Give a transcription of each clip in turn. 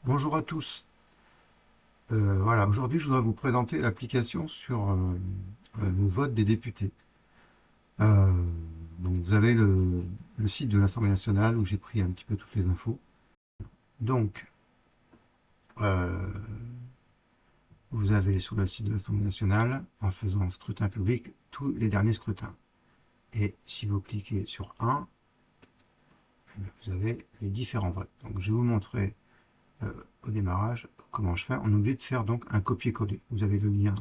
Bonjour à tous. Voilà, aujourd'hui je voudrais vous présenter l'application sur le vote des députés. Euh, donc vous avez le site de l'Assemblée nationale où j'ai pris un petit peu toutes les infos. Donc euh, vous avez sur le site de l'Assemblée nationale, en faisant scrutin public, tous les derniers scrutins. Et si vous cliquez sur un, vous avez les différents votes. Donc je vais vous montrer euh, au démarrage comment je fais. On oublie de faire donc un copier-coller. Vous avez le lien.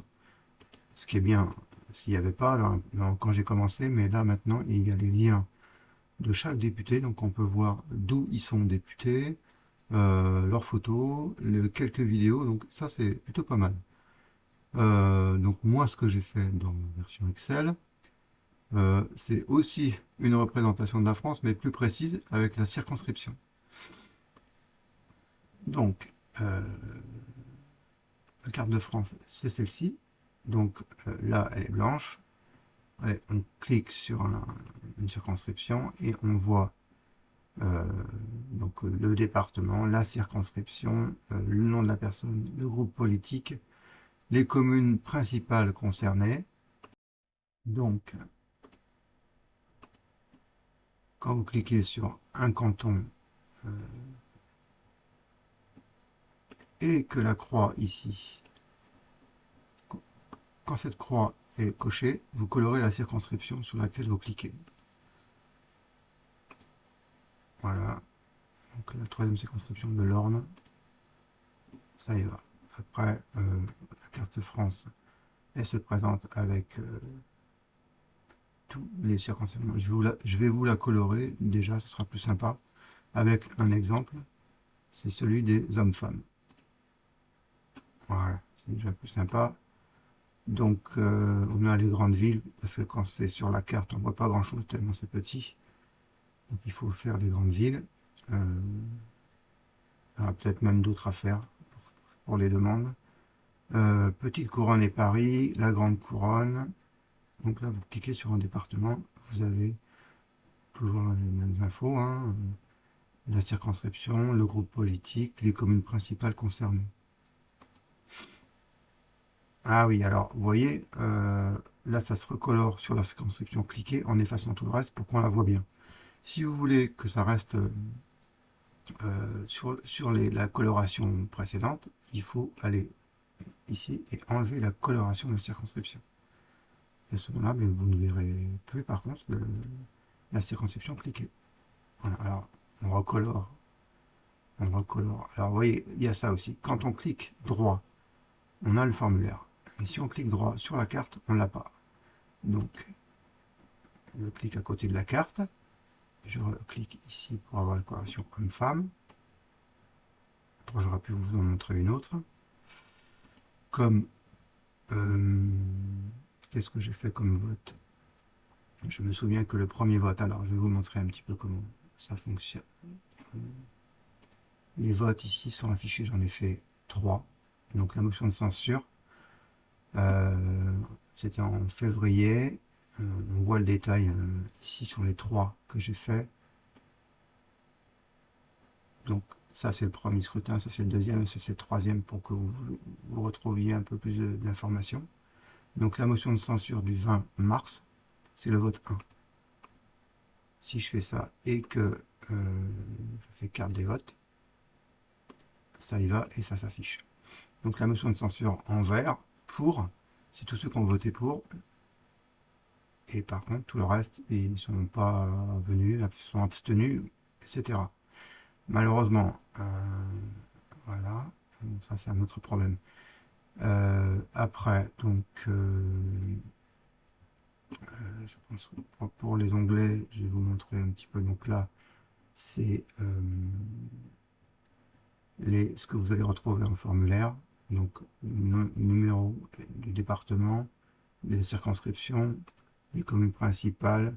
Ce qui est bien, ce qu'il n'y avait pas quand j'ai commencé, mais là maintenant il y a les liens de chaque député, donc on peut voir d'où ils sont députés, leurs photos, quelques vidéos, donc ça c'est plutôt pas mal. Donc moi ce que j'ai fait dans la version Excel, c'est aussi une représentation de la France, mais plus précise avec la circonscription. Donc la carte de France c'est celle-ci, donc là elle est blanche. Ouais, on clique sur une circonscription et on voit euh, donc le département, la circonscription, le nom de la personne, le groupe politique, les communes principales concernées. Donc, quand vous cliquez sur un canton euh, et que la croix ici, quand cette croix est cochée, vous colorez la circonscription sur laquelle vous cliquez. Voilà, donc la troisième circonscription de l'Orne, ça y va. Après, la carte de France, elle se présente avec tous les circonscriptions. Je vais vous la colorer, déjà ce sera plus sympa, avec un exemple, c'est celui des hommes-femmes. Voilà, c'est déjà plus sympa. Donc on a les grandes villes, parce que quand c'est sur la carte, on voit pas grand-chose tellement c'est petit. Donc il faut faire les grandes villes. Il y aura peut-être même d'autres à faire pour les demandes. Petite couronne et Paris, la grande couronne. Donc là, vous cliquez sur un département, vous avez toujours les mêmes infos, hein, la circonscription, le groupe politique, les communes principales concernées. Ah oui, alors vous voyez, là ça se recolore sur la circonscription cliquée en effaçant tout le reste pour qu'on la voit bien. Si vous voulez que ça reste sur la coloration précédente, il faut aller ici et enlever la coloration de la circonscription. Et à ce moment-là, vous ne verrez plus par contre la circonscription cliquée. Voilà, alors on recolore, on recolore. Alors vous voyez, il y a ça aussi. Quand on clique droit, on a le formulaire. Et si on clique droit sur la carte, on ne l'a pas. Donc, je clique à côté de la carte. Je clique ici pour avoir la coloration homme-femme. J'aurais pu vous en montrer une autre. Comme, qu'est-ce que j'ai fait comme vote? Je me souviens que le premier vote, alors je vais vous montrer un petit peu comment ça fonctionne. Les votes ici sont affichés, j'en ai fait 3. Donc la motion de censure, c'était en février. On voit le détail ici sur les 3 que j'ai fait. Donc ça c'est le premier scrutin, ça c'est le deuxième, et ça c'est le troisième pour que vous retrouviez un peu plus d'informations. Donc la motion de censure du 20 mars, c'est le vote 1. Si je fais ça et que je fais carte des votes, ça y va et ça s'affiche. Donc la motion de censure en vert, pour, c'est tous ceux qui ont voté pour, et par contre tout le reste, ils ne sont pas venus, sont abstenus, etc. Malheureusement, voilà, ça c'est un autre problème. Après, donc, je pense que pour les onglets, je vais vous montrer un petit peu. Donc là, c'est ce que vous allez retrouver en formulaire. Donc, numéro du département, les circonscriptions, les communes principales,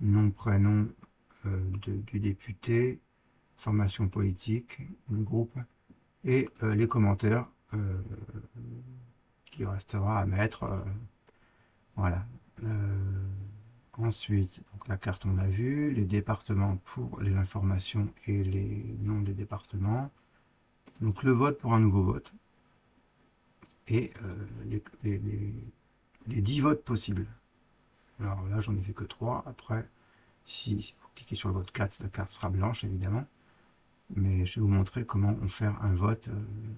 nom, prénom du député, formation politique, le groupe, et les commentaires qui restera à mettre. Voilà. Ensuite, donc la carte on l'a vu, les départements pour les informations et les noms des départements. Donc le vote pour un nouveau vote et les 10 votes possibles. Alors là, j'en ai fait que 3. Après, si vous cliquez sur le vote 4, la carte sera blanche évidemment. Mais je vais vous montrer comment on fait un vote,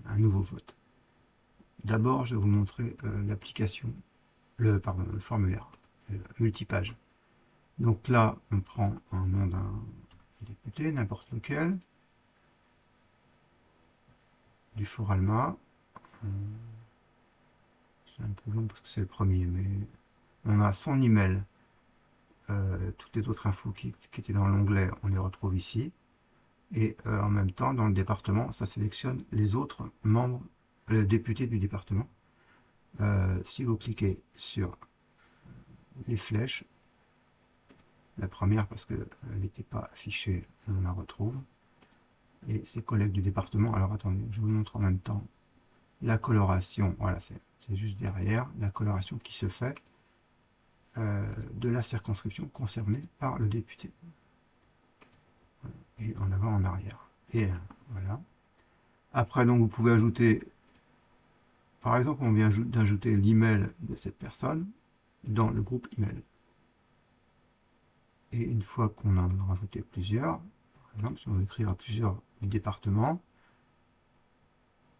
un nouveau vote. D'abord, je vais vous montrer l'application, pardon, le formulaire multipage. Donc là, on prend un nom d'un député, n'importe lequel, du Alma. C'est un peu long parce que c'est le premier, mais on a son email. Toutes les autres infos qui étaient dans l'onglet, on les retrouve ici. Et en même temps, dans le département, ça sélectionne les autres membres, députés du département. Si vous cliquez sur les flèches, la première parce qu'elle n'était pas affichée, on la retrouve. Et ses collègues du département, alors attendez, je vous montre en même temps la coloration, voilà, c'est juste derrière, la coloration qui se fait de la circonscription concernée par le député. Et en avant, en arrière. Et voilà. Après, donc, vous pouvez ajouter, par exemple, on vient d'ajouter l'email de cette personne dans le groupe email. Et une fois qu'on en a rajouté plusieurs, par exemple, si on veut écrire à plusieurs départements,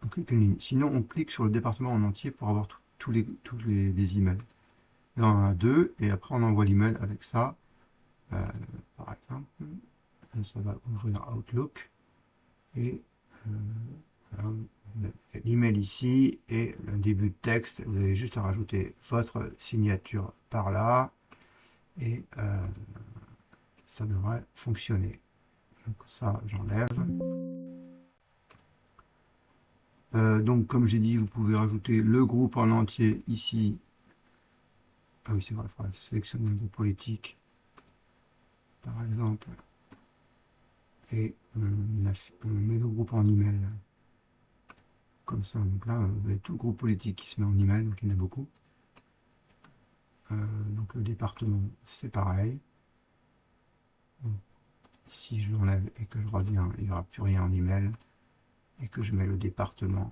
on clique une ligne. Sinon, on clique sur le département en entier pour avoir tous les emails. Là, on en a deux, et après, on envoie l'email avec ça. Par exemple, ça va ouvrir Outlook. Et l'email ici, et le début de texte, vous avez juste à rajouter votre signature par là, et ça devrait fonctionner. Donc ça, j'enlève. Donc, comme j'ai dit, vous pouvez rajouter le groupe en entier ici. Ah oui, c'est vrai, il faudra sélectionner un groupe politique, par exemple. Et on met le groupe en email. Comme ça, donc là, vous avez tout le groupe politique qui se met en email, donc il y en a beaucoup. Donc le département, c'est pareil. Donc, si je l'enlève et que je reviens, il n'y aura plus rien en email. Et que je mets le département,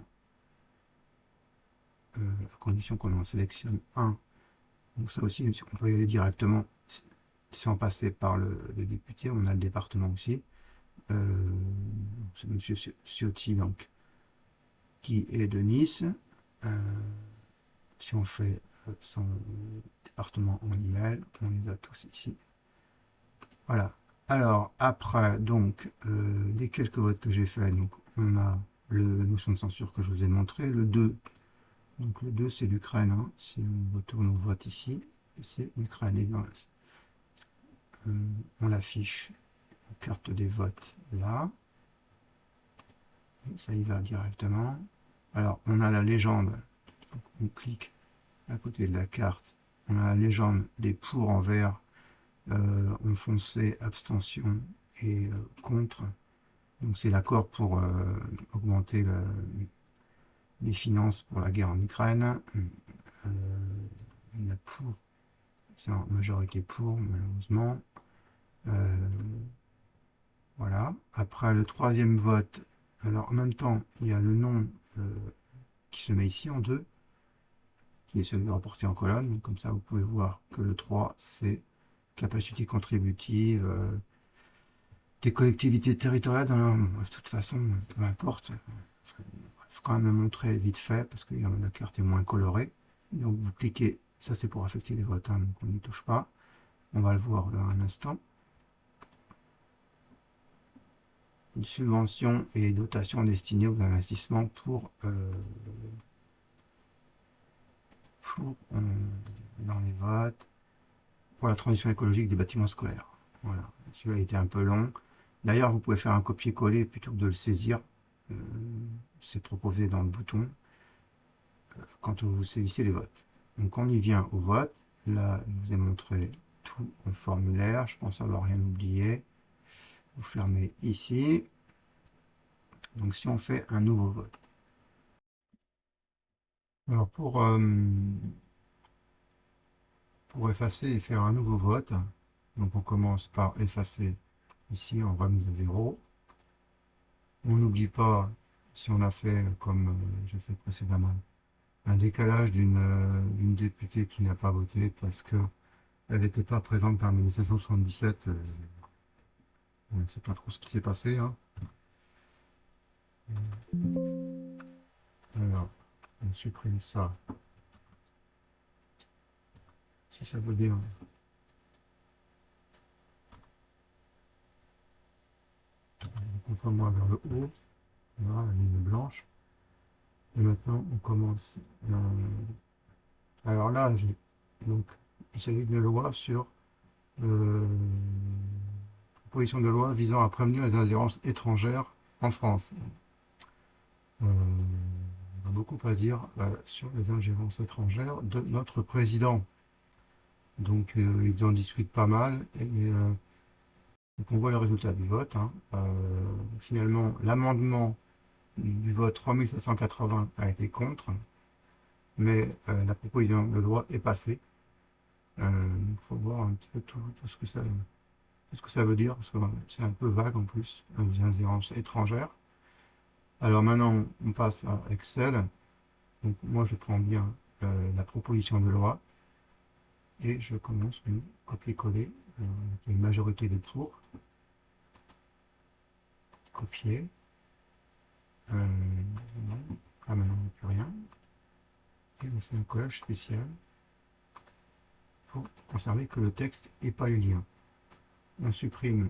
à condition qu'on en sélectionne un. Donc ça aussi, on peut y aller directement sans passer par le député. On a le département aussi. C'est M. Ciotti, donc, qui est de Nice. Si on fait son département en email, on les a tous ici. Voilà. Alors, après, donc, les quelques votes que j'ai fait, donc, on a la notion de censure que je vous ai montré. Le 2, donc le 2, c'est l'Ukraine. Hein. Si on retourne au vote ici, c'est l'Ukraine. On l'affiche, carte des votes là. Et ça y va directement. Alors, on a la légende. Donc, on clique à côté de la carte. On a la légende des pour en vert, en foncé, abstention et contre. Donc c'est l'accord pour augmenter les finances pour la guerre en Ukraine. Il y en a pour, c'est en majorité pour, malheureusement. Voilà. Après le troisième vote, alors en même temps, il y a le nom qui se met ici en deux, qui est celui rapporté en colonne. Donc, comme ça, vous pouvez voir que le 3, c'est capacité contributive des collectivités territoriales. De toute façon, peu importe. Il faut quand même montrer vite fait parce que la carte est moins colorée. Donc vous cliquez, ça c'est pour affecter les votes, hein, donc on n'y touche pas. On va le voir dans un instant. Une subvention et dotation destinée aux investissements dans les votes pour la transition écologique des bâtiments scolaires. Voilà, celui-là a été un peu long. D'ailleurs, vous pouvez faire un copier-coller plutôt que de le saisir. C'est proposé dans le bouton quand vous saisissez les votes. Donc on y vient au vote. Là, je vous ai montré tout en formulaire. Je pense avoir rien oublié. Vous fermez ici. Donc si on fait un nouveau vote. Alors pour effacer et faire un nouveau vote, donc on commence par effacer ici en remise à 0. On n'oublie pas si on a fait comme j'ai fait précédemment, un décalage d'une députée qui n'a pas voté parce que elle n'était pas présente parmi les 577. On ne sait pas trop ce qui s'est passé, hein. Alors, on supprime ça. Si ça veut dire contre-moi vers le haut, voilà, la ligne blanche. Et maintenant, on commence. Alors là, donc, il s'agit d'une loi sur euh, proposition de loi visant à prévenir les ingérences étrangères en France. On a beaucoup à dire sur les ingérences étrangères de notre président. Donc, ils en discutent pas mal. Et donc, on voit le résultat du vote, hein. Finalement, l'amendement du vote 3780 a été contre, mais la proposition de loi est passée. Il faut voir un petit peu tout ce que ça veut dire, parce que c'est un peu vague en plus, les ingérences étrangères. Alors maintenant, on passe à Excel. Donc moi, je prends bien la proposition de loi et je commence à copier-coller une majorité de pour, copier. Là maintenant, il n'y a plus rien. Et on fait un collage spécial pour conserver que le texte et pas les liens. On supprime,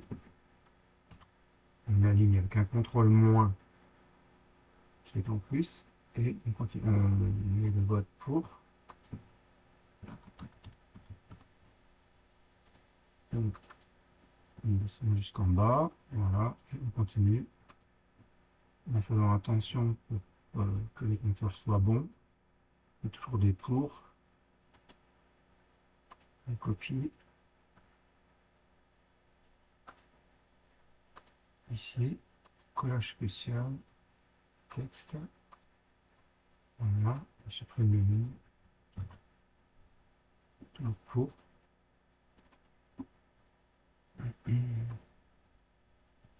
on aligne avec un contrôle moins qui est en plus, et on continue, on met le vote pour. Donc, on descend jusqu'en bas, voilà, et on continue en faisant attention pour que les compteurs soient bons. Il y a toujours des pour, on copie ici, collage spécial, texte, voilà, on supprime le nom, toujours pour.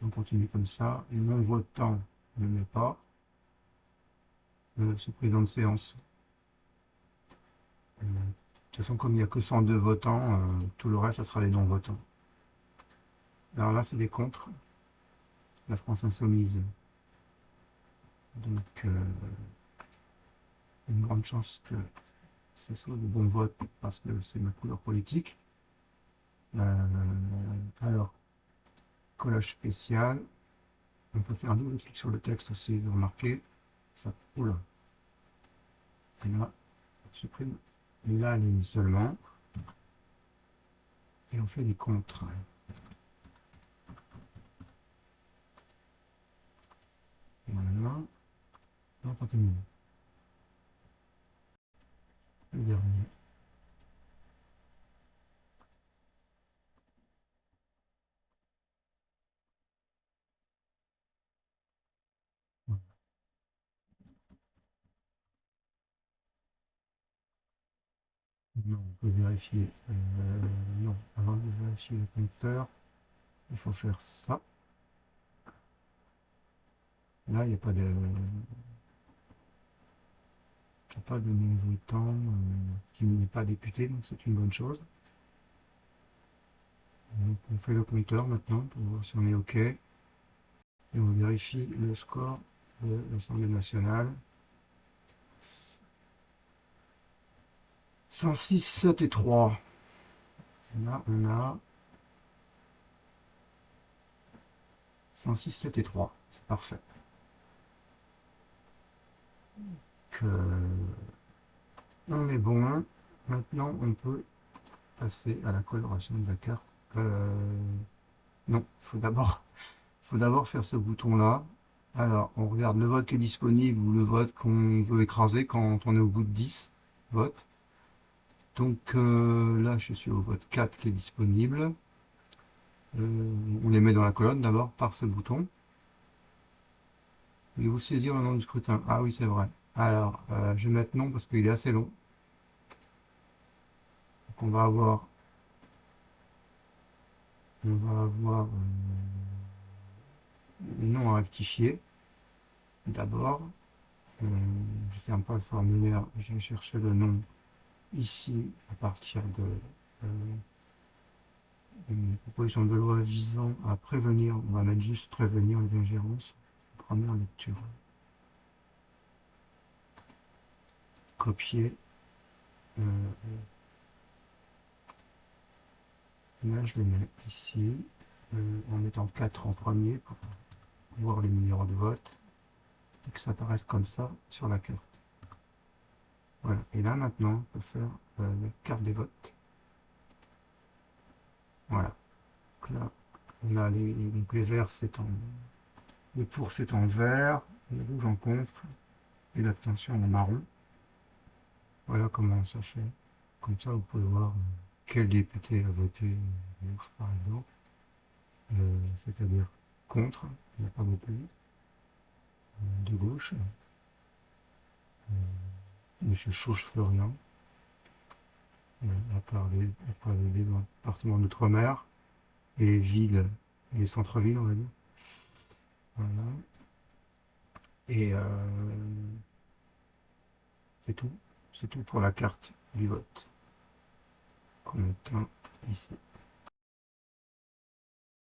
On continue comme ça, et non votant ne met pas, ce président de séance. De toute façon, comme il n'y a que 102 votants, tout le reste, ça sera des non-votants. Alors là, c'est des contre. La France insoumise. Donc, une grande chance que ce soit de bons votes parce que c'est ma couleur politique. Alors, collage spécial. On peut faire un double clic sur le texte aussi, vous remarquez. Ça, oula. Et là, on supprime la ligne seulement. Et on fait des contres. Voilà. On continue. Le dernier. Non, on peut vérifier. Non, avant de vérifier le compteur, il faut faire ça. Là, il n'y a pas de nouveau temps qui n'est pas député, donc c'est une bonne chose. Donc, on fait le compteur maintenant pour voir si on est OK. Et on vérifie le score de l'Assemblée nationale. 106, 7 et 3. Là, on a 106, 7 et 3. C'est parfait. On est bon. Maintenant, on peut passer à la coloration de la carte. Non, faut d'abord faire ce bouton-là. Alors, on regarde le vote qui est disponible ou le vote qu'on veut écraser quand on est au bout de 10 votes. Donc là, je suis au vote 4 qui est disponible. On les met dans la colonne d'abord par ce bouton. Voulez-vous saisir le nom du scrutin? Ah oui, c'est vrai. Alors, je vais mettre non parce qu'il est assez long. Donc on va avoir non à rectifier. D'abord, je ferme pas le formulaire, je vais chercher le nom ici à partir de une proposition de loi visant à prévenir, on va mettre juste prévenir les ingérences. Première lecture. Copier. Là, je le mets ici, en mettant 4 en premier pour voir les numéros de vote et que ça apparaisse comme ça sur la carte. Voilà. Et là, maintenant, on peut faire la carte des votes. Voilà. Donc là, on a les verts, les pour, c'est en vert, les rouges en contre, et l'abstention en marron. Voilà comment ça fait. Comme ça, vous pouvez voir quel député a voté gauche, par exemple. C'est-à-dire contre, il n'y a pas beaucoup. De gauche, Monsieur Chauche-Florian, a parlé des départements d'outre-mer et les villes, les centres-villes, on va dire. Voilà. Et c'est tout. C'est tout pour la carte du vote qu'on obtient ici.